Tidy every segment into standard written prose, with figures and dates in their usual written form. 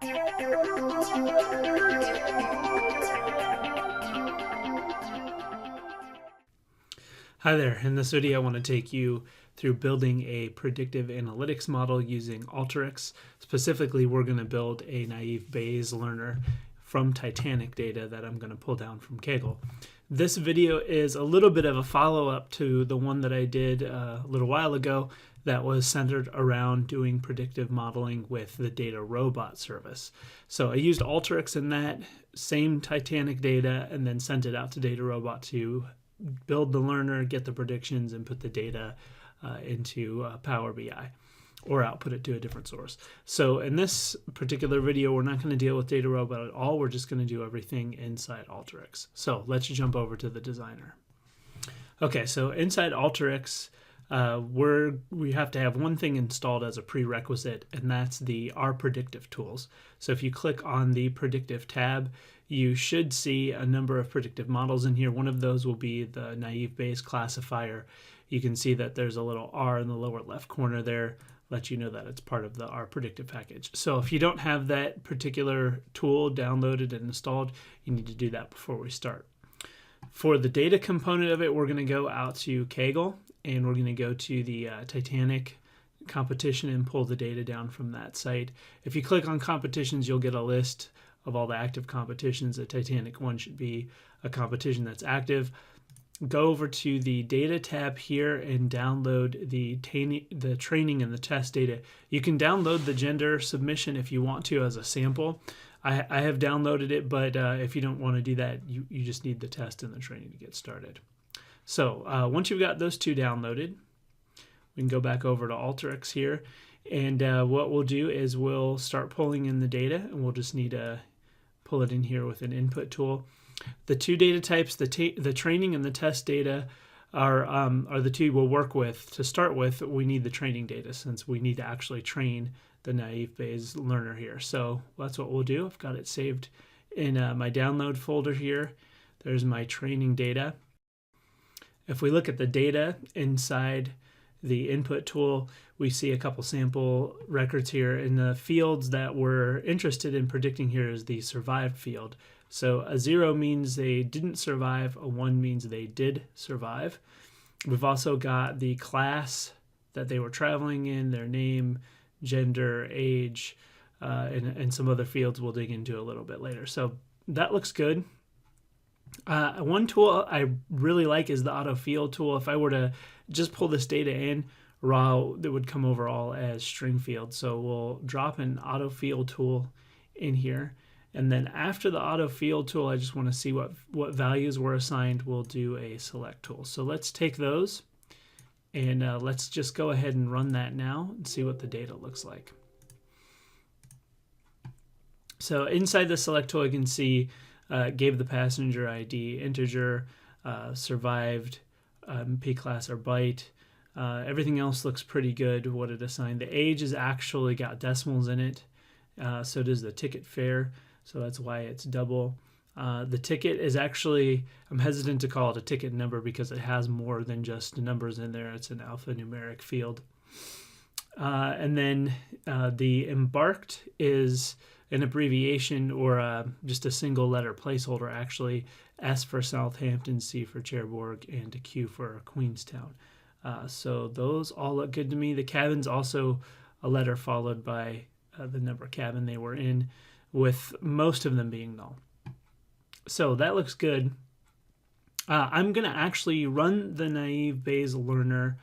Hi there, in this video I want to take you through building a predictive analytics model using Alteryx. Specifically, we're going to build a naive Bayes learner from Titanic data that I'm going to pull down from Kaggle. This video is a little bit of a follow-up to the one that I did a little while ago that was centered around doing predictive modeling with the Data Robot service. So I used Alteryx in that same Titanic data and then sent it out to Data Robot to build the learner, get the predictions, and put the data into Power BI or output it to a different source. So in this particular video, we're not going to deal with Data Robot at all. We're just going to do everything inside Alteryx. So let's jump over to the designer. Okay, so inside Alteryx, we have to have one thing installed as a prerequisite, and that's the our predictive tools. So if you click on the predictive tab, you should see a number of predictive models in here. One of those will be the naive Bayes classifier. You can see that there's a little R in the lower left corner there, let you know that it's part of the R predictive package. So if you don't have that particular tool downloaded and installed, you need to do that before we start. For the data component of it, we're going to go out to Kaggle, and we're going to go to the Titanic competition and pull the data down from that site. If you click on competitions, you'll get a list of all the active competitions. The Titanic one should be a competition that's active. Go over to the data tab here and download the training and the test data. You can download the gender submission if you want to as a sample. I have downloaded it, but if you don't want to do that, you just need the test and the training to get started. So once you've got those two downloaded, we can go back over to Alteryx here, and what we'll do is we'll start pulling in the data, and we'll just need to pull it in here with an input tool. The two data types, the training and the test data, are the two we'll work with. To start with, we need the training data since we need to actually train the naive Bayes learner here. So that's what we'll do. I've got it saved in my download folder here. There's my training data. If we look at the data inside the input tool, we see a couple sample records here. In the fields that we're interested in predicting here is the survived field. So a 0 means they didn't survive, a 1 means they did survive. We've also got the class that they were traveling in, their name, gender, age, and some other fields we'll dig into a little bit later. So that looks good. One tool I really like is the auto field tool. If I were to just pull this data in raw, it would come over all as string field. So we'll drop an auto field tool in here. And then after the auto field tool, I just want to see what values were assigned. We'll do a select tool. So let's take those and let's just go ahead and run that now and see what the data looks like. So inside the select tool, you can see gave the passenger ID integer, survived, P class or byte. Everything else looks pretty good. What it assigned. The age has actually got decimals in it. So does the ticket fare. So that's why it's double. The ticket is actually, I'm hesitant to call it a ticket number because it has more than just numbers in there. It's an alphanumeric field. And then the embarked is an abbreviation or just a single letter placeholder, actually. S for Southampton, C for Cherbourg, and a Q for Queenstown. So those all look good to me. The cabin's also a letter followed by the number cabin they were in, with most of them being null. So that looks good. I'm going to actually run the naive Bayes learner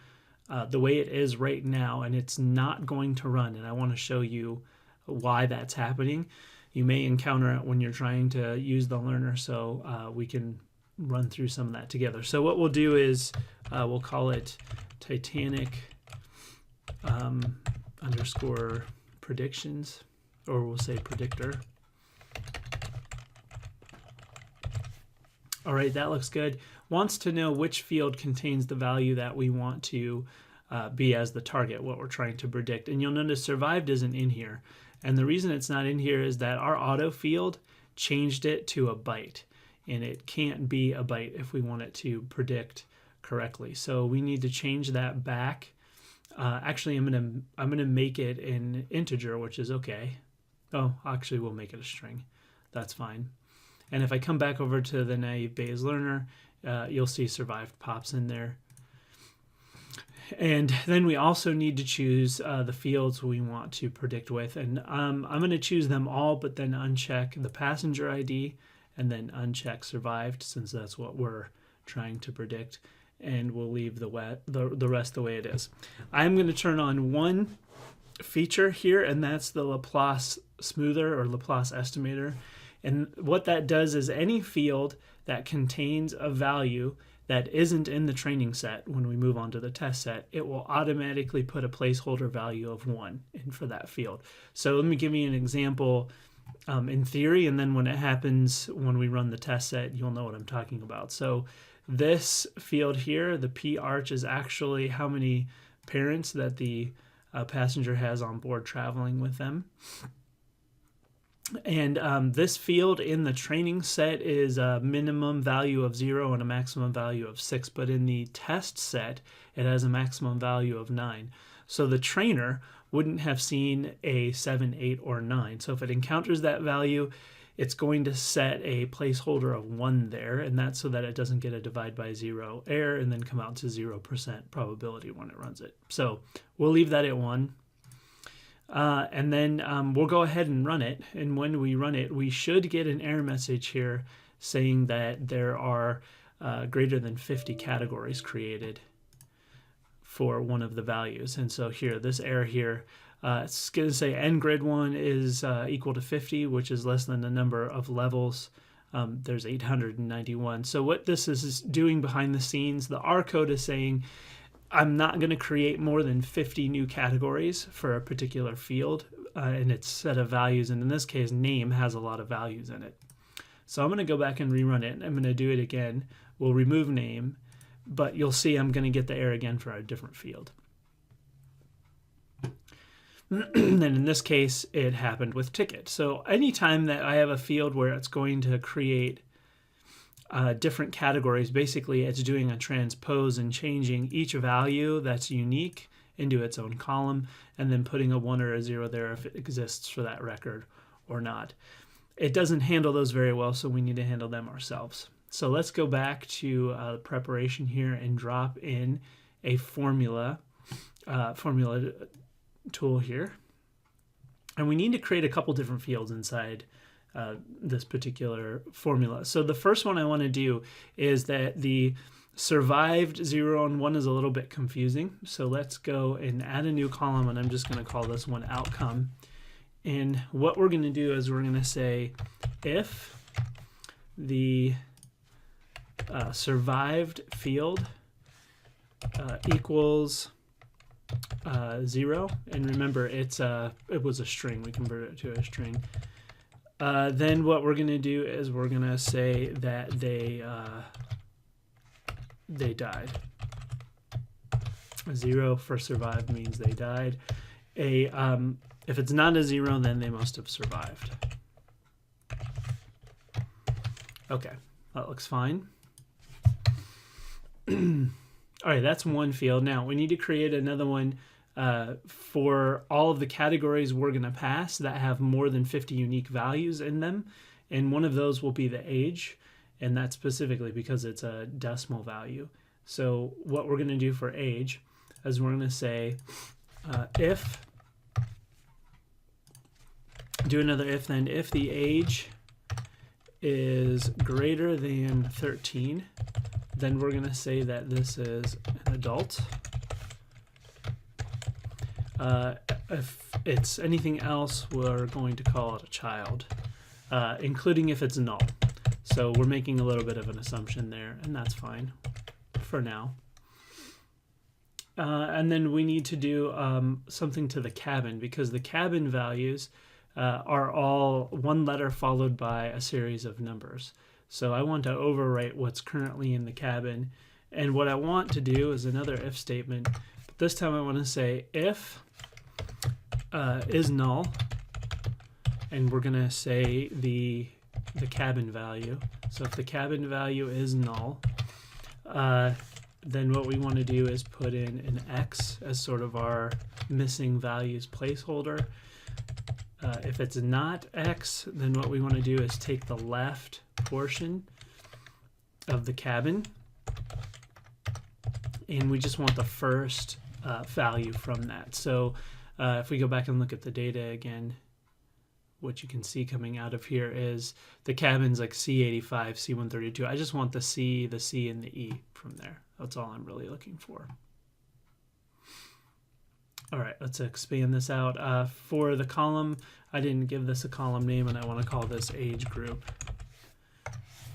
the way it is right now, and it's not going to run, and I want to show you why that's happening. You may encounter it when you're trying to use the learner, so we can run through some of that together. So what we'll do is we'll call it Titanic underscore predictions, or we'll say predictor. All right, that looks good. Wants to know which field contains the value that we want to be as the target, what we're trying to predict. And you'll notice survived isn't in here. And the reason it's not in here is that our auto field changed it to a byte, and it can't be a byte if we want it to predict correctly. So we need to change that back. Actually, I'm gonna make it an integer, which is okay. Oh, actually, we'll make it a string. That's fine. And if I come back over to the Naïve Bayes learner, you'll see survived pops in there. And then we also need to choose the fields we want to predict with. And I'm going to choose them all, but then uncheck the passenger ID and then uncheck survived, since that's what we're trying to predict. And we'll leave the rest the way it is. I'm going to turn on one feature here, and that's the Laplace smoother or Laplace estimator. And what that does is any field that contains a value that isn't in the training set, when we move on to the test set, it will automatically put a placeholder value of 1 in for that field. So let me give you an example in theory, and then when it happens, when we run the test set, you'll know what I'm talking about. So this field here, the P arch, is actually how many parents that the passenger has on board traveling with them. And this field in the training set is a minimum value of 0 and a maximum value of 6, but in the test set, it has a maximum value of 9. So the trainer wouldn't have seen a 7, 8, or 9. So if it encounters that value, it's going to set a placeholder of 1 there, and that's so that it doesn't get a divide by 0 error and then come out to 0% probability when it runs it. So we'll leave that at 1. And then we'll go ahead and run it. And when we run it, we should get an error message here saying that there are greater than 50 categories created for one of the values. And so here, this error here, it's going to say ngrid1 is equal to 50, which is less than the number of levels. There's 891. So what this is doing behind the scenes, the R code is saying, I'm not going to create more than 50 new categories for a particular field in its set of values. And in this case, name has a lot of values in it. So I'm going to go back and rerun it. I'm going to do it again. We'll remove name, but you'll see I'm going to get the error again for a different field. And in this case, it happened with ticket. So anytime that I have a field where it's going to create different categories, basically it's doing a transpose and changing each value that's unique into its own column and then putting a 1 or a 0 there if it exists for that record or not. It doesn't handle those very well, so we need to handle them ourselves. So let's go back to the preparation here and drop in a formula tool here. And we need to create a couple different fields inside this particular formula. So the first one I want to do is that the survived 0 and 1 is a little bit confusing. So let's go and add a new column, and I'm just going to call this one outcome. And what we're going to do is we're going to say if the survived field equals 0, and remember it was a string, we converted it to a string. Then what we're going to do is we're going to say that they died. 0 for survived means they died. If it's not a 0, then they must have survived. Okay, that looks fine. All right, that's one field. Now we need to create another one for all of the categories we're going to pass that have more than 50 unique values in them. And one of those will be the age, and that's specifically because it's a decimal value. So what we're going to do for age is we're going to say if, do another if then, if the age is greater than 13, then we're going to say that this is an adult. If it's anything else, we're going to call it a child, including if it's null. So we're making a little bit of an assumption there, and that's fine for now. And then we need to do something to the cabin, because the cabin values are all one letter followed by a series of numbers. So I want to overwrite what's currently in the cabin. And what I want to do is another if statement. But this time I want to say if is null, and we're going to say the cabin value. So if the cabin value is null, then what we want to do is put in an X as sort of our missing values placeholder. If it's not X, then what we want to do is take the left portion of the cabin, and we just want the first value from that. So if we go back and look at the data again, what you can see coming out of here is the cabin's like C85, C132. I just want the C, and the E from there. That's all I'm really looking for. All right, let's expand this out. For the column, I didn't give this a column name, and I want to call this age group.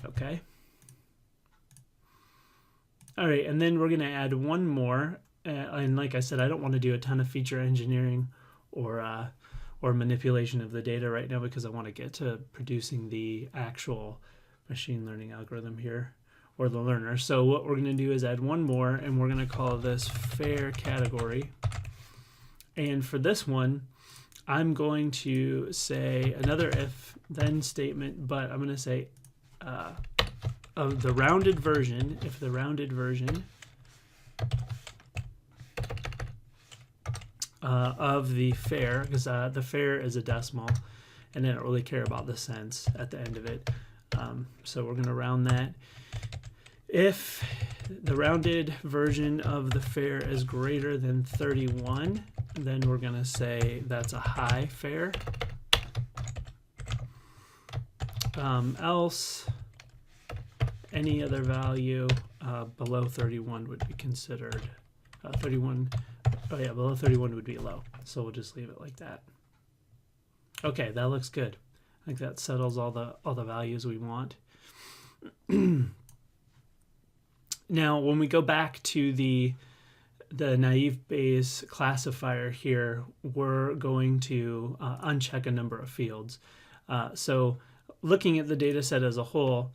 Okay. All right, and then we're going to add one more. And like I said, I don't want to do a ton of feature engineering or manipulation of the data right now because I want to get to producing the actual machine learning algorithm here, or the learner. So what we're going to do is add one more, and we're going to call this fair category. And for this one, I'm going to say another if-then statement, but I'm going to say of the rounded version, if the rounded version of the fair, because the fair is a decimal, and I don't really care about the cents at the end of it. So we're going to round that. If the rounded version of the fair is greater than 31, then we're going to say that's a high fair. Else, any other value below 31 would be considered 31. Oh yeah, below 31 would be low. So we'll just leave it like that. Okay, that looks good. I think that settles all the values we want. Now, when we go back to the Naïve Bayes classifier here, we're going to uncheck a number of fields. So looking at the data set as a whole,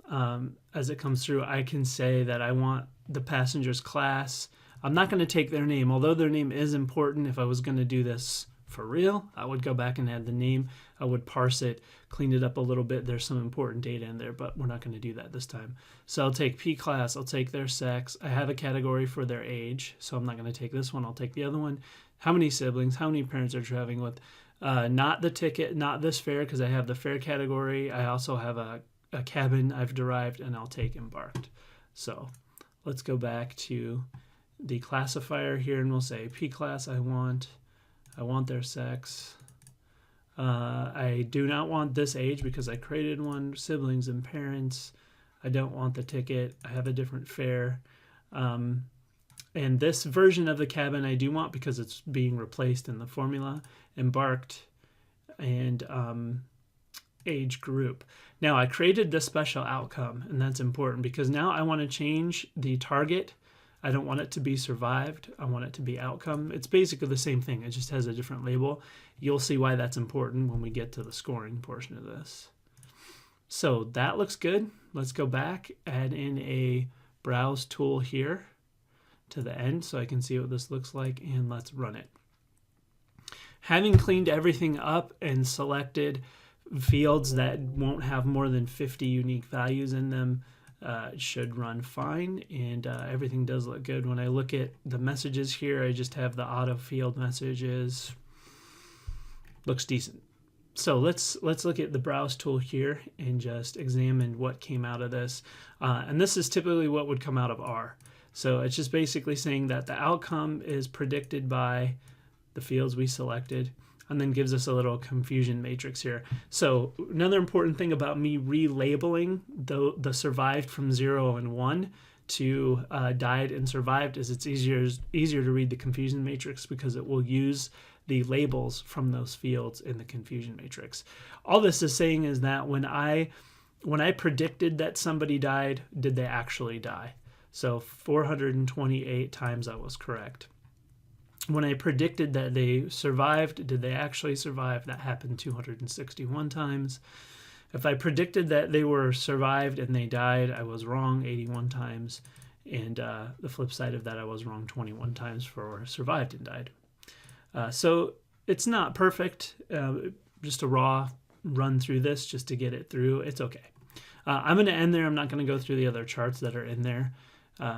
as it comes through, I can say that I want the passenger's class. I'm not going to take their name, although their name is important. If I was going to do this for real, I would go back and add the name. I would parse it, clean it up a little bit. There's some important data in there, but we're not going to do that this time. So I'll take P class, I'll take their sex. I have a category for their age, so I'm not going to take this one. I'll take the other one. How many siblings, how many parents are traveling with? Not the ticket, not this fare, because I have the fare category. I also have a cabin I've derived, and I'll take embarked. So let's go back to the classifier here, and we'll say P class I want their sex. I do not want this age because I created one, siblings and parents. I don't want the ticket. I have a different fare. And this version of the cabin I do want because it's being replaced in the formula, embarked, and age group. Now I created this special outcome, and that's important because now I want to change the target. I don't want it to be survived. I want it to be outcome. It's basically the same thing. It just has a different label. You'll see why that's important when we get to the scoring portion of this. So that looks good. Let's go back, add in a browse tool here to the end so I can see what this looks like, and let's run it. Having cleaned everything up and selected fields that won't have more than 50 unique values in them, it should run fine, and everything does look good. When I look at the messages here, I just have the auto field messages. Looks decent. So let's look at the browse tool here and just examine what came out of this. And this is typically what would come out of R. So it's just basically saying that the outcome is predicted by the fields we selected, and then gives us a little confusion matrix here. So another important thing about me relabeling the survived from 0 and 1 to died and survived is it's easier to read the confusion matrix because it will use the labels from those fields in the confusion matrix. All this is saying is that when I predicted that somebody died, did they actually die? So 428 times I was correct. When I predicted that they survived, did they actually survive? That happened 261 times. If I predicted that they were survived and they died, I was wrong 81 times. And the flip side of that, I was wrong 21 times for survived and died. So it's not perfect. Just a raw run through this just to get it through. It's okay. I'm going to end there. I'm not going to go through the other charts that are in there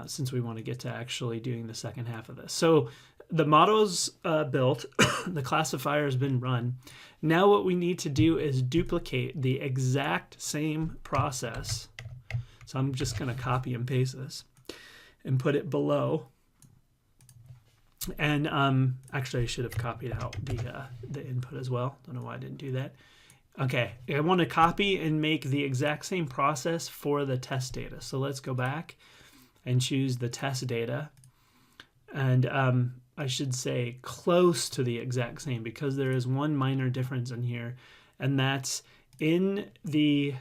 since we want to get to actually doing the second half of this. So the model's built, the classifier has been run. Now what we need to do is duplicate the exact same process. So I'm just going to copy and paste this and put it below. And actually I should have copied out the input as well. Don't know why I didn't do that. Okay, I want to copy and make the exact same process for the test data. So let's go back and choose the test data. And I should say close to the exact same, because there is one minor difference in here, and that's in the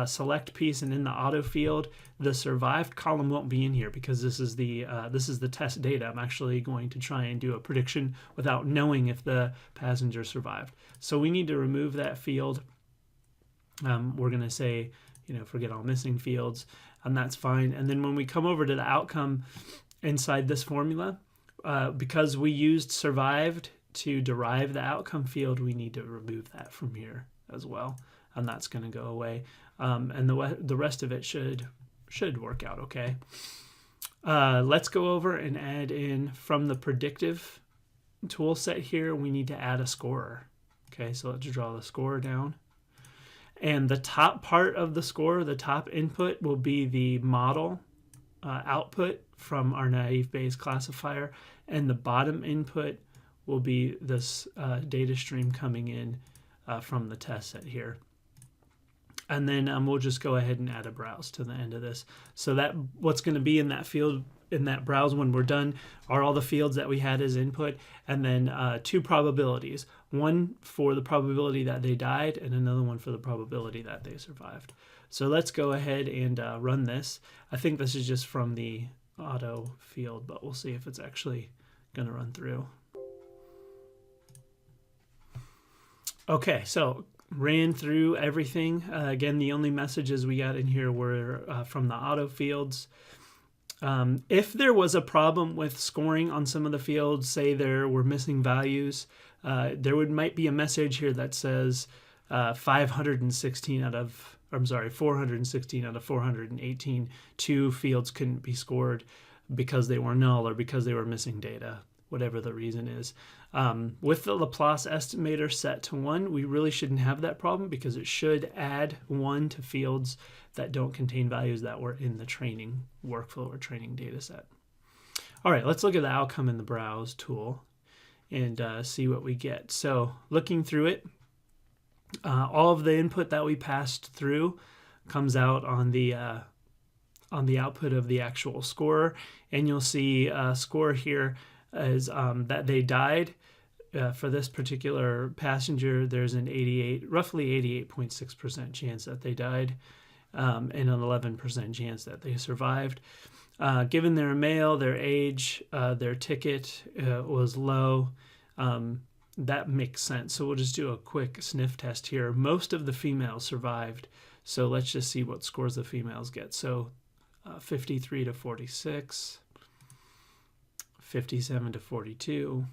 select piece and in the auto field, the survived column won't be in here because this is the test data. I'm actually going to try and do a prediction without knowing if the passenger survived. So we need to remove that field. We're going to say, forget all missing fields, and that's fine. And then when we come over to the outcome inside this formula, because we used survived to derive the outcome field, we need to remove that from here as well, and that's going to go away. And the rest of it should work out okay. Let's go over and add in from the predictive tool set here. We need to add a scorer. Okay, so let's draw the scorer down. And the top part of the score, the top input, will be the model output from our Naïve Bayes classifier, and the bottom input will be this data stream coming in from the test set here. And then we'll just go ahead and add a browse to the end of this. So that what's going to be in that field, in that browse when we're done, are all the fields that we had as input, and then two probabilities. One for the probability that they died, and another one for the probability that they survived. So let's go ahead and run this. I think this is just from the auto field, but we'll see if it's actually going to run through. Okay, so ran through everything. Again, the only messages we got in here were from the auto fields. If there was a problem with scoring on some of the fields, say there were missing values, there might be a message here that says 416 out of 418, two fields couldn't be scored because they were null or because they were missing data, whatever the reason is. With the Laplace estimator set to 1, we really shouldn't have that problem because it should add 1 to fields that don't contain values that were in the training workflow or training data set. All right, let's look at the outcome in the browse tool and see what we get. So looking through it, all of the input that we passed through comes out on the output of the actual scorer, and you'll see score here is that they died. For this particular passenger, there's an roughly 88.6% chance that they died, and an 11% chance that they survived. Given their male, their age, their ticket was low, that makes sense. So we'll just do a quick sniff test here. Most of the females survived, so let's just see what scores the females get. So 53 to 46, 57 to 42,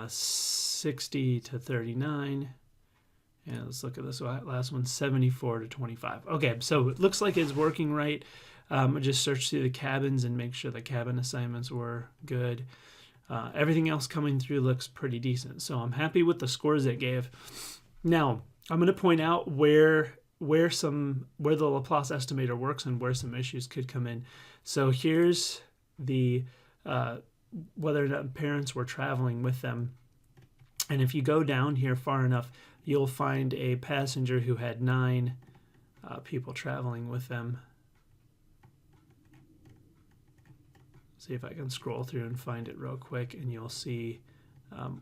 60 to 39, and let's look at this last one, 74 to 25. Okay, so it looks like it's working right. I just search through the cabins and make sure the cabin assignments were good. Everything else coming through looks pretty decent, so I'm happy with the scores it gave. Now, I'm going to point out where the Laplace estimator works and where some issues could come in. So here's the whether or not parents were traveling with them. And if you go down here far enough, you'll find a passenger who had 9 people traveling with them. See if I can scroll through and find it real quick, and you'll see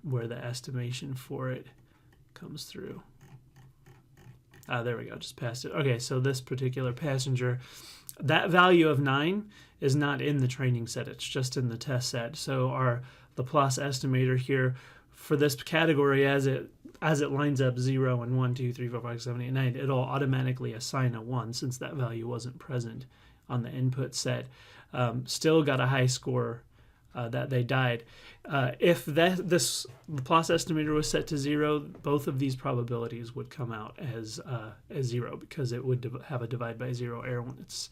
where the estimation for it comes through. There we go, just passed it. Okay, so this particular passenger, that value of 9 is not in the training set, it's just in the test set. So our Laplace estimator here for this category, as it lines up 0 and 1, 2, 3, 4, 5, 7, 8, 9, it'll automatically assign a 1 since that value wasn't present on the input set. Still got a high score that they died. If this Laplace estimator was set to 0, both of these probabilities would come out as 0 because it would have a divide by 0 error when it's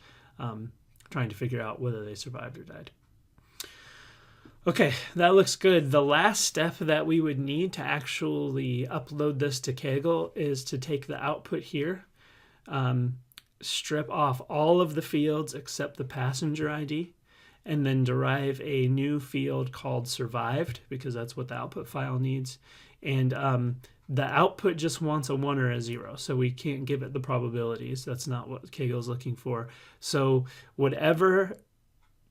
trying to figure out whether they survived or died. Okay, that looks good. The last step that we would need to actually upload this to Kaggle is to take the output here, strip off all of the fields except the passenger ID, and then derive a new field called survived, because that's what the output file needs. And the output just wants a 1 or a 0, so we can't give it the probabilities. That's not what Kaggle is looking for. So whatever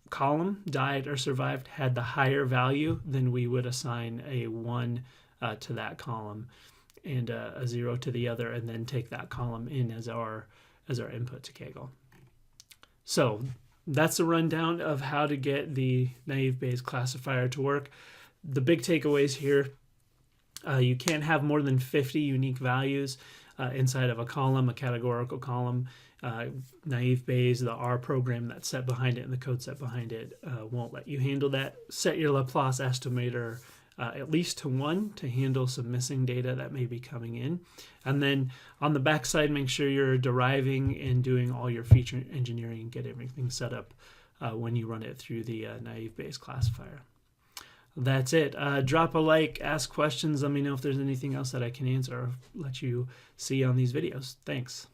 column died or survived had the higher value, then we would assign a 1 to that column and a 0 to the other, and then take that column in as our input to Kaggle. So that's a rundown of how to get the Naïve Bayes classifier to work. The big takeaways here: you can't have more than 50 unique values inside of a column, a categorical column. Naïve Bayes, the R program that's set behind it and the code set behind it won't let you handle that. Set your Laplace estimator at least to 1 to handle some missing data that may be coming in. And then on the back side, make sure you're deriving and doing all your feature engineering and get everything set up when you run it through the Naïve Bayes classifier. That's it. Drop a like, ask questions, let me know if there's anything else that I can answer or let you see on these videos. Thanks.